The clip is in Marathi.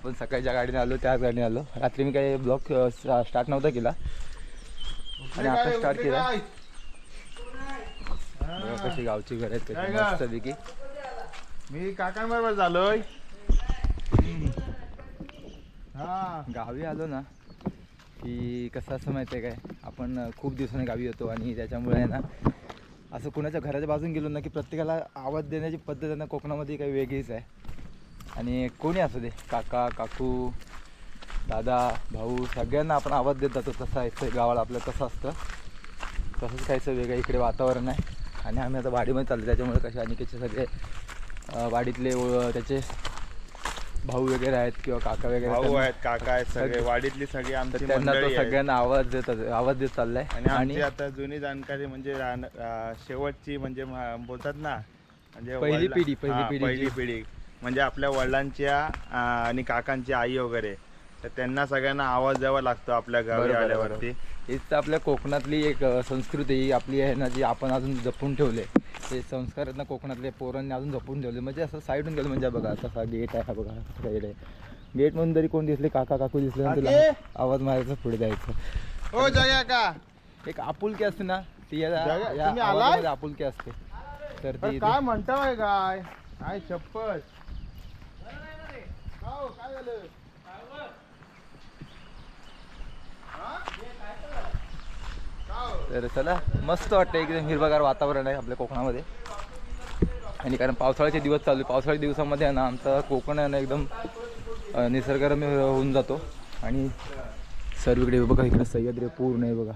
आपण सकाळच्या गाडीने आलो, त्याच गाडीने आलो. रात्री मी काही ब्लॉग स्टार्ट नव्हता केला आणि आता स्टार्ट केला. कशी गावची घर आहेत मस्त पैकी. मी काकांबरोबर झालोय. गावी आलो ना की कसं असं माहिती आहे काय, आपण खूप दिवसांनी गावी येतो आणि त्याच्यामुळे आहे ना असं कुणाच्या घराच्या बाजून गेलो ना की प्रत्येकाला आवाज देण्याची पद्धत आहे ना कोकणामध्ये काही वेगळीच आहे. आणि कोणी असू दे, काका काकू दादा भाऊ सगळ्यांना आपण आवाज देत जातो. तसं आहे गावाला आपलं कसं असतं तसंच काहीचं वेगळं इकडे वातावरण आहे. आणि आम्ही आता वाडीमध्ये चाललो, त्याच्यामुळे कसे अनिकेतचे सगळे वाडीतले त्याचे भाऊ वगैरे आहेत किंवा काका वगैरे भाऊ आहेत, काका आहेत, सगळे वाडीतली सगळी आमची त्यांना तो मंडळी आहेत. सगळ्यांना आवाज देत चाललाय. आणि आमची आता जुनी जाणकारी म्हणजे शेवटची म्हणजे बोलतात ना म्हणजे पहिली पिढी म्हणजे आपल्या वडिलांच्या आणि काकांची आई वगैरे, तर त्यांना सगळ्यांना आवाज द्यावा लागतो आपल्या गावी आल्यावरती. हीच तर आपल्या कोकणातली एक संस्कृती आपली आहे ना, जी आपण अजून जपून ठेवले. ते संस्कार आहेत ना कोकणातले पोरांनी अजून जपून ठेवले. म्हणजे असं साईडून गेलं म्हणजे बघा तसा गेट आहे, बघा गेट आहे. गेट म्हणून तरी कोण दिसले, काका काकू दिसले ना तुला आवाज मारायचा, पुढे जायचं. हो जगा का एक आपुलकी असते ना ती तुम्ही आलाय? आपुलकी असते. तर ती काय म्हणताय काय काय शपथ. काय झालं? तर चला मस्त वाटतं, एकदम हिरवगार वातावरण आहे आपल्या कोकणामध्ये. आणि कारण पावसाळ्याचे दिवस चालू आहे, पावसाळ्याच्या दिवसामध्ये आहे ना आमचा कोकण आहे ना एकदम निसर्गरम्य होऊन जातो. आणि सर्वीकडे बघा इकडे सह्याद्री पूर्ण आहे बघा.